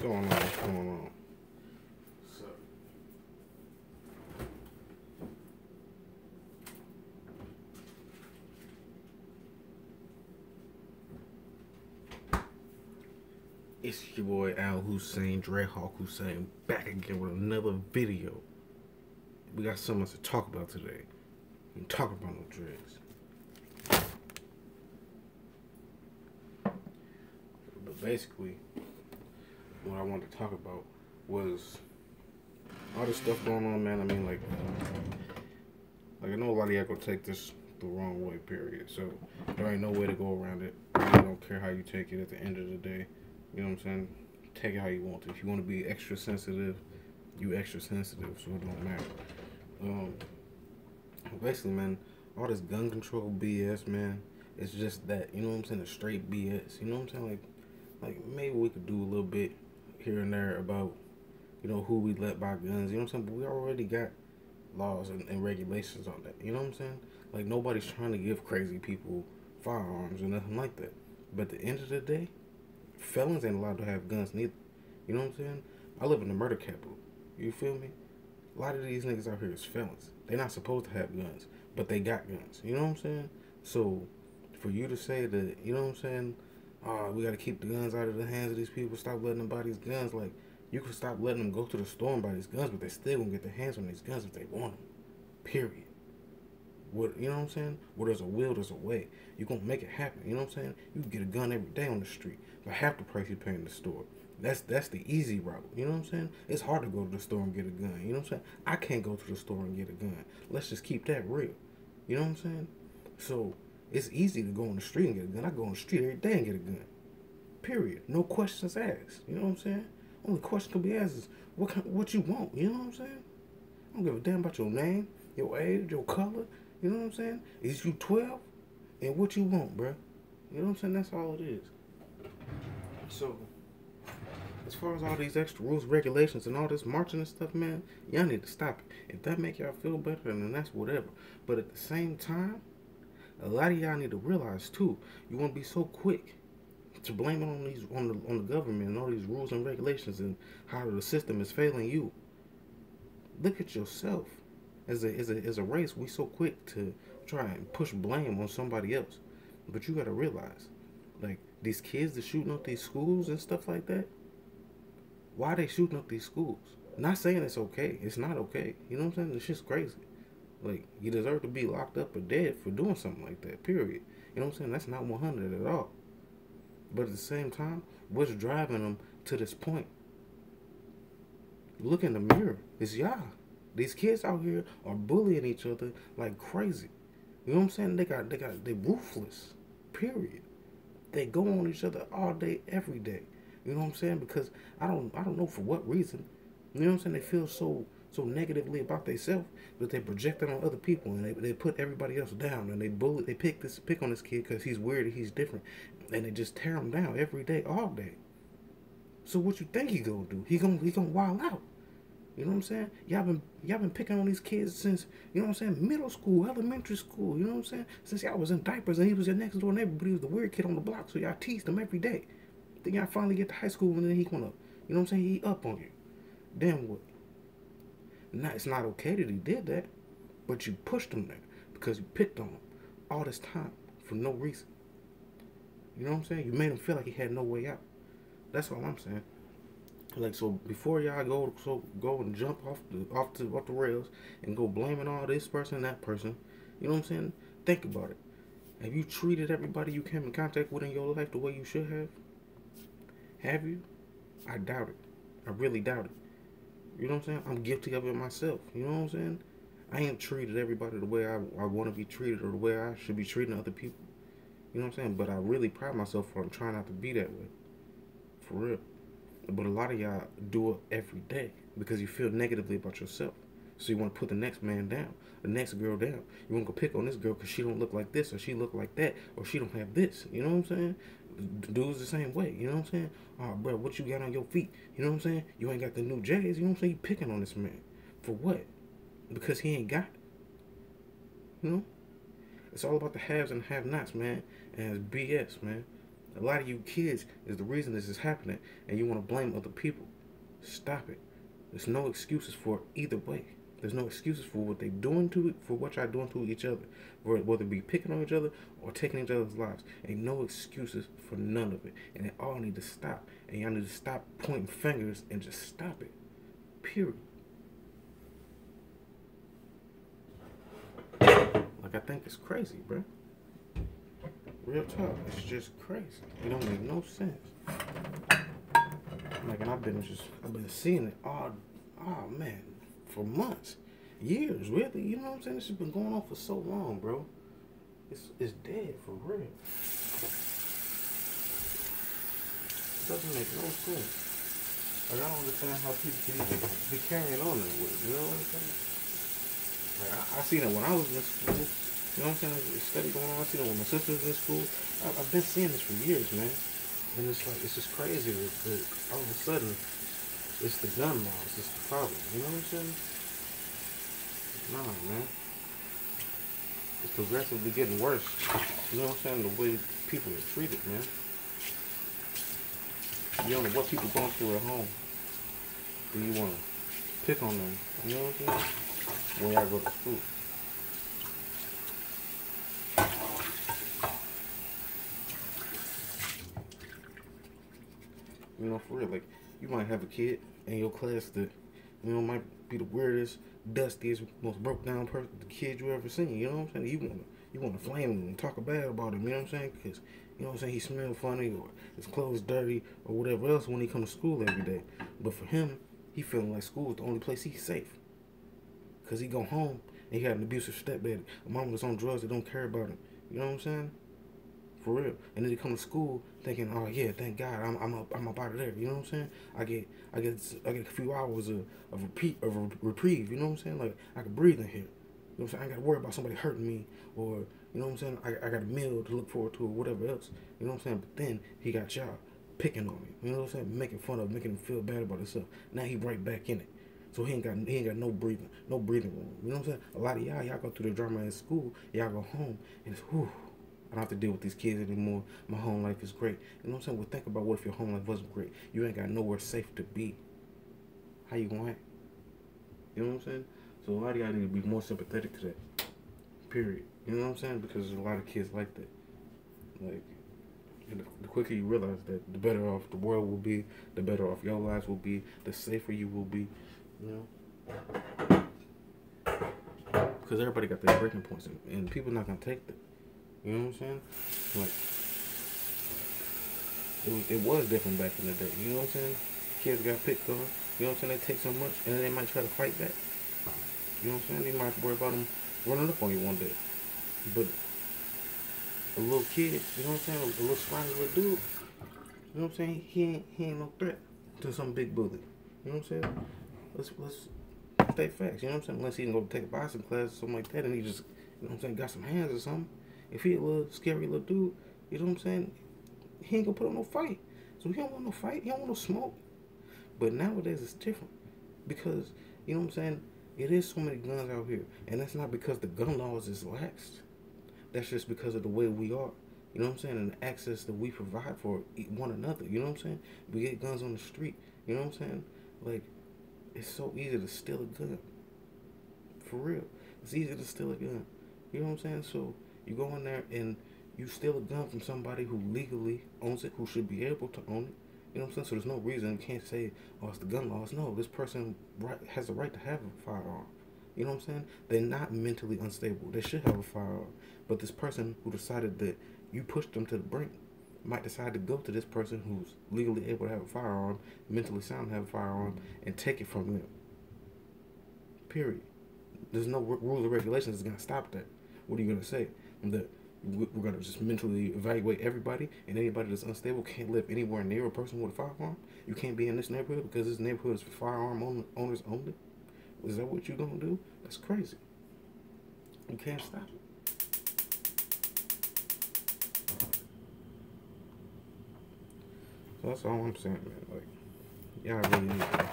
going on? What's going on? So, it's your boy Al Hussein, Dreadhawk Hussein, back again with another video. We got something to talk about today. We can talk about no dreads. But basically, what I wanted to talk about was all this stuff going on, man. I mean, like I know a lot of y'all gonna take this the wrong way, period. So there ain't no way to go around it. I really don't care how you take it at the end of the day. You know what I'm saying? Take it how you want to. If you want to be extra sensitive, you extra sensitive, so it don't matter. Basically, man, all this gun control BS, man, it's just that, you know what I'm saying, it's straight BS. You know what I'm saying? Like maybe we could do a little bit here and there about, you know, who we let buy guns, you know what I'm saying? But we already got laws and regulations on that, you know what I'm saying? Like nobody's trying to give crazy people firearms or nothing like that. But at the end of the day, felons ain't allowed to have guns neither. You know what I'm saying? I live in the murder capital. You feel me? A lot of these niggas out here is felons. They're not supposed to have guns, but they got guns. You know what I'm saying? So, for you to say that, you know what I'm saying, we got to keep the guns out of the hands of these people, stop letting them buy these guns, like, you can stop letting them go to the store and buy these guns, but they still gonna get their hands on these guns if they want them. Period. What, you know what I'm saying? Where there's a will, there's a way. You're gonna make it happen. You know what I'm saying? You can get a gun every day on the street for half the price you pay in the store. That's the easy route. You know what I'm saying? It's hard to go to the store and get a gun. You know what I'm saying? I can't go to the store and get a gun. Let's just keep that real. You know what I'm saying? So it's easy to go on the street and get a gun. I go on the street every day and get a gun. Period. No questions asked. You know what I'm saying? Only question can be asked is what you want. You know what I'm saying? I don't give a damn about your name, your age, your color. You know what I'm saying? Is you 12? And what you want, bruh? You know what I'm saying? That's all it is. So, as far as all these extra rules, regulations, and all this marching and stuff, man, y'all need to stop it. If that make y'all feel better, then that's whatever. But at the same time, a lot of y'all need to realize too, you want to be so quick to blame it on the government and all these rules and regulations and how the system is failing you. Look at yourself. As a race, we so quick to try and push blame on somebody else. But you gotta realize, like, these kids that shooting up these schools and stuff like that, why are they shooting up these schools? Not saying it's okay. It's not okay. You know what I'm saying? This shit's crazy. Like, you deserve to be locked up or dead for doing something like that, period. You know what I'm saying? That's not 100 at all. But at the same time, what's driving them to this point? Look in the mirror. It's y'all. These kids out here are bullying each other like crazy. You know what I'm saying? They ruthless. Period. They go on each other all day, every day. You know what I'm saying? Because I don't know for what reason. You know what I'm saying? They feel so negatively about themselves that they project it on other people and they put everybody else down and they pick on this kid because he's weird and he's different and they just tear him down every day, all day. So what you think he gonna do? He gonna wild out. You know what I'm saying? Y'all been picking on these kids since, you know what I'm saying, middle school, elementary school, you know what I'm saying? Since y'all was in diapers and he was your next door neighbor, but he was the weird kid on the block, so y'all teased him every day. Then y'all finally get to high school and then he wanna, you know what I'm saying, he up on you. Then what? Now, it's not okay that he did that, but you pushed him there because you picked on him all this time for no reason. You know what I'm saying? You made him feel like he had no way out. That's all I'm saying. Like, so before y'all go and jump off the rails and go blaming all this person and that person, you know what I'm saying? Think about it. Have you treated everybody you came in contact with in your life the way you should have? Have you? I doubt it. I really doubt it. You know what I'm saying? I'm guilty of it myself. You know what I'm saying? I ain't treated everybody the way I want to be treated or the way I should be treating other people. You know what I'm saying? But I really pride myself on trying not to be that way. For real. But a lot of y'all do it every day because you feel negatively about yourself. So you want to put the next man down, the next girl down. You want to go pick on this girl because she don't look like this or she look like that or she don't have this. You know what I'm saying? Dudes the same way. You know what I'm saying? Oh, bro, what you got on your feet? You know what I'm saying? You ain't got the new J's. You know what I'm saying? You picking on this man. For what? Because he ain't got it. You know? It's all about the haves and have-nots, man. And it's BS, man. A lot of you kids is the reason this is happening, and you want to blame other people. Stop it. There's no excuses for either way. There's no excuses for what they doing to it, for what y'all doing to each other, whether it be picking on each other or taking each other's lives. Ain't no excuses for none of it, and it all need to stop. And y'all need to stop pointing fingers and just stop it. Period. Like, I think it's crazy, bro. Real talk, it's just crazy. It don't make no sense. Like, and I've been seeing it all, oh man, for months, years, really. You know what I'm saying? This has been going on for so long, bro. It's dead for real. It doesn't make no sense. Like, I don't understand how people can even be carrying on that way. You know what I'm saying? Like, I seen it when I was in school. You know what I'm saying? There's study going on. I seen it when my sister was in school. I've been seeing this for years, man. And it's like, it's just crazy that all of a sudden, it's the gun laws. It's the problem. You know what I'm saying? Nah, man. It's progressively getting worse. You know what I'm saying? The way people are treated, man. You don't know what people going through at home. Do you want to pick on them? You know what I'm saying? When y'all go to school. You know, for real, like, you might have a kid in your class that, you know, might be the weirdest, dustiest, most broke down person, the kid you ever seen. You know what I'm saying? You want to flame him and talk bad about him. You know what I'm saying? Because, you know what I'm saying, he smells funny or his clothes dirty or whatever else when he comes to school every day. But for him, he feeling like school is the only place he's safe. Because he go home and he had an abusive stepdad, a mom that's on drugs that don't care about him. You know what I'm saying? For real. And then he come to school thinking, oh yeah, thank God, I'm up out of there. You know what I'm saying? I get a few hours of reprieve. You know what I'm saying? Like, I can breathe in here. You know what I'm saying? I ain't got to worry about somebody hurting me, or, you know what I'm saying? I got a meal to look forward to, or whatever else. You know what I'm saying? But then he got y'all picking on me. You know what I'm saying? Making fun of, making him feel bad about himself. Now he right back in it. So he ain't got no breathing room. You know what I'm saying? A lot of y'all go through the drama in school, y'all go home, and it's whew. I don't have to deal with these kids anymore. My home life is great. You know what I'm saying? Well, think about what if your home life wasn't great. You ain't got nowhere safe to be. How you gonna act? You know what I'm saying? So a lot of y'all need to be more sympathetic to that. Period. You know what I'm saying? Because there's a lot of kids like that. Like, the quicker you realize that, the better off the world will be, the better off your lives will be, the safer you will be. You know? Because everybody got their breaking points, and people not gonna take that. You know what I'm saying? Like, it was different back in the day. You know what I'm saying? Kids got picked on. You know what I'm saying? They take so much, and then they might try to fight back. You know what I'm saying? They might worry about them running up on you one day. But a little kid, you know what I'm saying? A little scrawny little dude, you know what I'm saying? He ain't no threat to some big bully. You know what I'm saying? Let's state facts. You know what I'm saying? Unless he can go take a boxing class or something like that, and he just, you know what I'm saying, got some hands or something. If he a little scary little dude, you know what I'm saying? He ain't gonna put on no fight. So he don't want no fight. He don't want no smoke. But nowadays it's different because, you know what I'm saying? It is so many guns out here, and that's not because the gun laws is laxed. That's just because of the way we are. You know what I'm saying? And the access that we provide for one another. You know what I'm saying? We get guns on the street. You know what I'm saying? Like, it's so easy to steal a gun. For real. It's easy to steal a gun. You know what I'm saying? So you go in there and you steal a gun from somebody who legally owns it, who should be able to own it. You know what I'm saying? So there's no reason you can't say, oh, it's the gun laws. No, this person has the right to have a firearm. You know what I'm saying? They're not mentally unstable. They should have a firearm. But this person who decided that you pushed them to the brink might decide to go to this person who's legally able to have a firearm, mentally sound to have a firearm, and take it from them. Period. There's no rules or regulations that's going to stop that. What are you going to say? That we're going to just mentally evaluate everybody, and anybody that's unstable can't live anywhere near a person with a firearm? You can't be in this neighborhood because this neighborhood is for firearm owners only? Is that what you're going to do? That's crazy. You can't stop it. So that's all I'm saying, man. Like, y'all really need to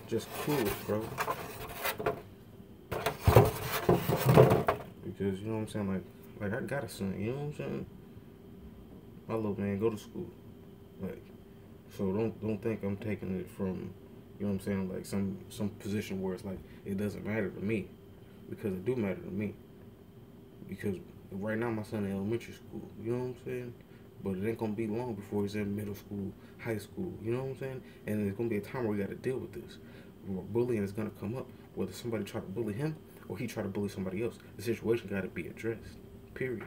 just cool it, bro. Because, you know what I'm saying? Like I got a son, you know what I'm saying? My little man go to school. Like, so don't think I'm taking it from, you know what I'm saying, like some position where it's like it doesn't matter to me, because it do matter to me. Because right now my son in elementary school, you know what I'm saying? But it ain't gonna be long before he's in middle school, high school, you know what I'm saying? And there's gonna be a time where we gotta deal with this. Where bullying is gonna come up, whether somebody try to bully him or he try to bully somebody else. The situation gotta be addressed. Period.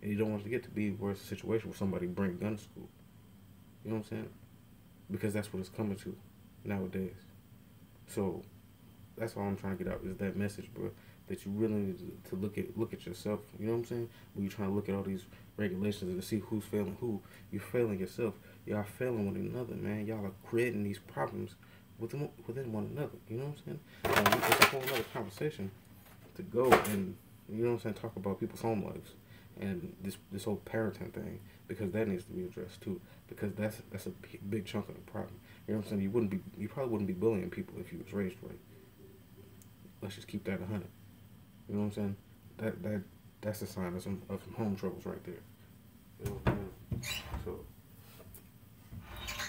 And you don't want to get to be where it's a situation where somebody bring a gun to school. You know what I'm saying? Because that's what it's coming to nowadays. So that's all I'm trying to get out is that message, bro. That you really need to look at yourself. You know what I'm saying? When you're trying to look at all these regulations and to see who's failing who, you're failing yourself. Y'all failing one another, man. Y'all are creating these problems within one another. You know what I'm saying? It's a whole other conversation to go and, you know what I'm saying, talk about people's home lives and this whole parenting thing, because that needs to be addressed too, because that's a big chunk of the problem. You know what I'm saying? You probably wouldn't be bullying people if you was raised right. Let's just keep that 100. You know what I'm saying? That's a sign of some home troubles right there. You know what I'm saying?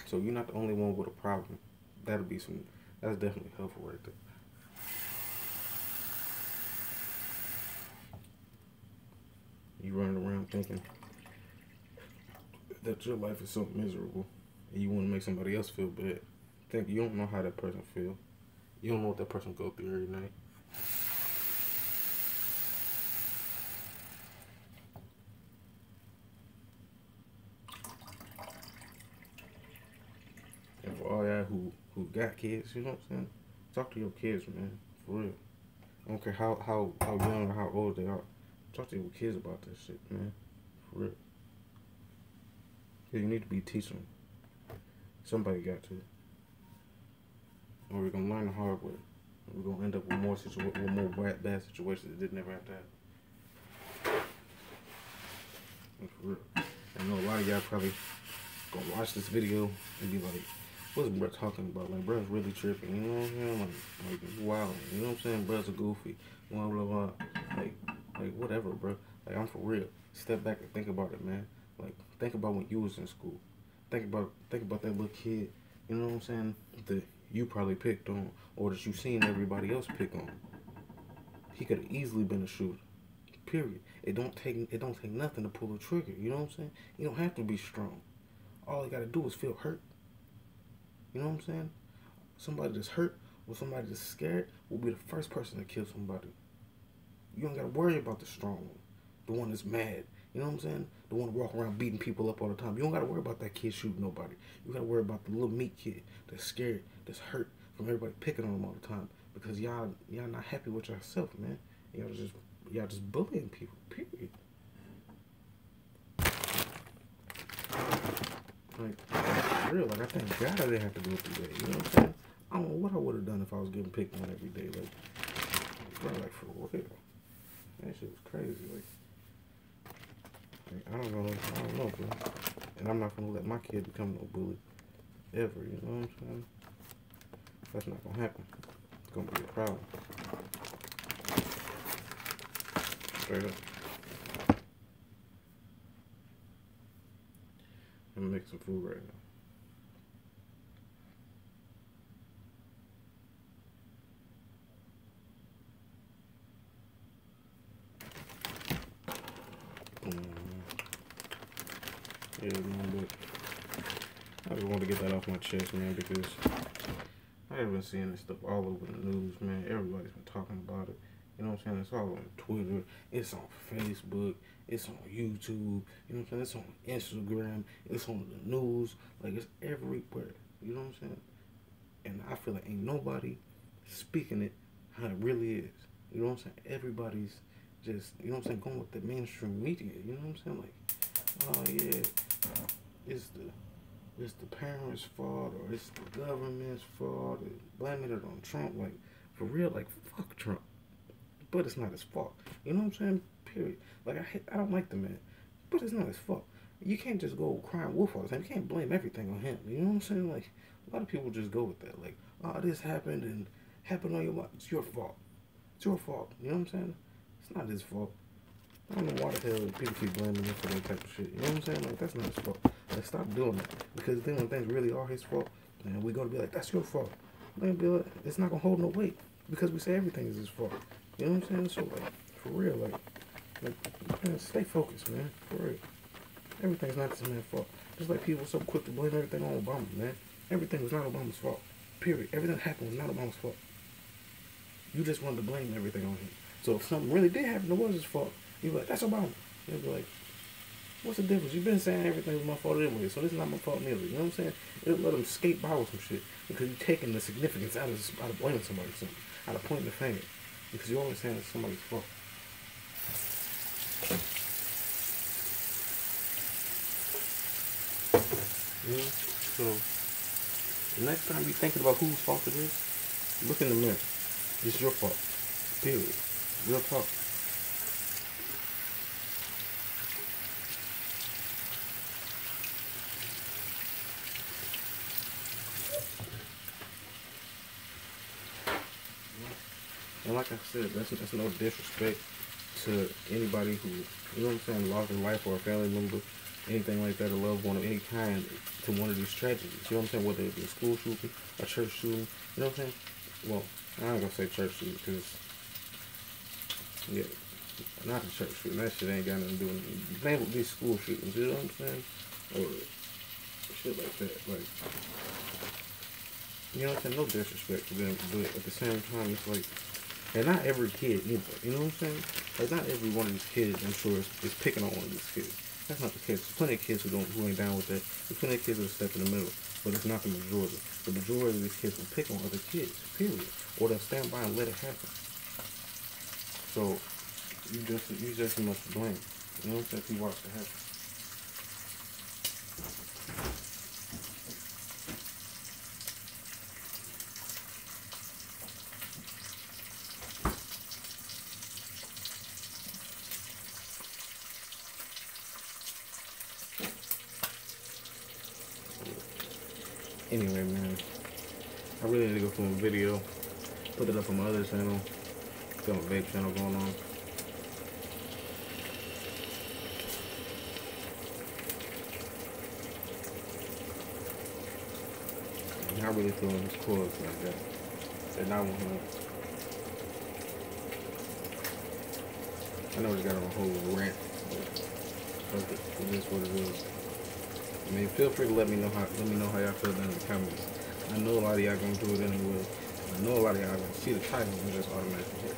So you're not the only one with a problem. That's definitely helpful right there. You running around thinking that your life is so miserable and you want to make somebody else feel bad. Think you don't know how that person feel. You don't know what that person go through every night. And for all y'all who got kids, you know what I'm saying? Talk to your kids, man. For real. I don't care how young or how old they are. Talk to your kids about this shit, man. For real. You need to be teaching them. Somebody got to. Or we're gonna learn the hard way. We're gonna end up with more bad situations that did never have to happen. For real. I know a lot of y'all probably gonna watch this video and be like, what's bro talking about? Like, bro's really tripping, you know what I'm saying? Like wow, you know what I'm saying? Bro's a goofy, blah, blah, blah. Like, whatever, bro. Like, I'm for real. Step back and think about it, man. Like, think about when you was in school. Think about that little kid, you know what I'm saying, that you probably picked on, or that you seen everybody else pick on. He could have easily been a shooter. Period. It don't take nothing to pull a trigger, you know what I'm saying? You don't have to be strong. All you gotta do is feel hurt. You know what I'm saying? Somebody that's hurt or somebody that's scared will be the first person to kill somebody. You don't gotta worry about the strong one, the one that's mad. You know what I'm saying? The one walk around beating people up all the time. You don't gotta worry about that kid shooting nobody. You gotta worry about the little meat kid that's scared, that's hurt from everybody picking on him all the time, because y'all not happy with yourself, man. Y'all just bullying people. Period. Like, for real, like, I thank God I didn't have to go through that, you know what I'm saying? I don't know what I would have done if I was getting picked on every day, like, bro, like, for real. That shit was crazy, like I don't know, bro. And I'm not gonna let my kid become no bully, ever, you know what I'm saying? That's not gonna happen. It's gonna be a problem. Straight up. I'm gonna make some food right now. Yeah, man, but I just wanted to get that off my chest, man, because I've been seeing this stuff all over the news, man. Everybody's been talking about it. You know what I'm saying? It's all on Twitter. It's on Facebook. It's on YouTube. You know what I'm saying? It's on Instagram. It's on the news. Like, it's everywhere. You know what I'm saying? And I feel like ain't nobody speaking it how it really is. You know what I'm saying? Everybody's just, you know what I'm saying, going with the mainstream media. You know what I'm saying? Like, oh yeah, it's the parents' fault, or it's the government's fault, or blaming it on Trump. Like, for real, like, fuck Trump. But it's not his fault. You know what I'm saying? Period. Like, I don't like the man, but it's not his fault. You can't just go crying wolf all the time. You can't blame everything on him. You know what I'm saying? Like, a lot of people just go with that. Like, oh, this happened and happened on your life. It's your fault. It's your fault. You know what I'm saying? It's not his fault. I don't know why the hell people keep blaming him for that type of shit. You know what I'm saying? Like, that's not his fault. Like, stop doing that. Because then when things really are his fault, and we gonna be like, that's your fault. Man, be like, it's not gonna hold no weight. Because we say everything is his fault. You know what I'm saying? So, like, for real, man, stay focused, man. For real. Everything's not this man's fault. Just like people are so quick to blame everything on Obama, man. Everything was not Obama's fault. Period. Everything that happened was not Obama's fault. You just wanted to blame everything on him. So if something really did happen, it was his fault. You'd be like, that's Obama. You'd be like, what's the difference? You've been saying everything was my fault anyway, so this is not my fault neither. You know what I'm saying? It'll let them skate by with some shit because you're taking the significance out of blaming somebody for something, out of pointing the finger, because you're always saying it's somebody's fault. You know? So the next time you're thinking about whose fault it is, look in the mirror. It's your fault. Period. Real talk. And like I said, that's no disrespect to anybody who, you know what I'm saying, lost their life or a family member, anything like that, a loved one of any kind to one of these tragedies. You know what I'm saying? Whether it be a school shooting, a church shooting, you know what I'm saying? Well, I ain't gonna say church shooting because, yeah, not the church shooting. That shit ain't got nothing to do with it. Name would be school shootings, you know what I'm saying? Or shit like that. Like, you know what I'm saying? No disrespect to them, but at the same time, it's like, and not every kid either, you know what I'm saying? Like, not every one of these kids, I'm sure, is picking on one of these kids. That's not the case. There's plenty of kids who ain't down with that. There's plenty of kids who step in the middle, but it's not the majority. The majority of these kids will pick on other kids, period, or they'll stand by and let it happen. So you just as much to blame. You know what I'm saying? If you watch it happen. Anyway, man, I really need to go film a video, put it up on my other channel, got my vape channel going on. And I really feel this chords like that. And I want to, I know we got on a whole rant, but it is what it is. I mean, feel free to let me know how y'all feel down in the comments. I know a lot of y'all gonna do it anyway. I know a lot of y'all gonna see the title and just automatically hit.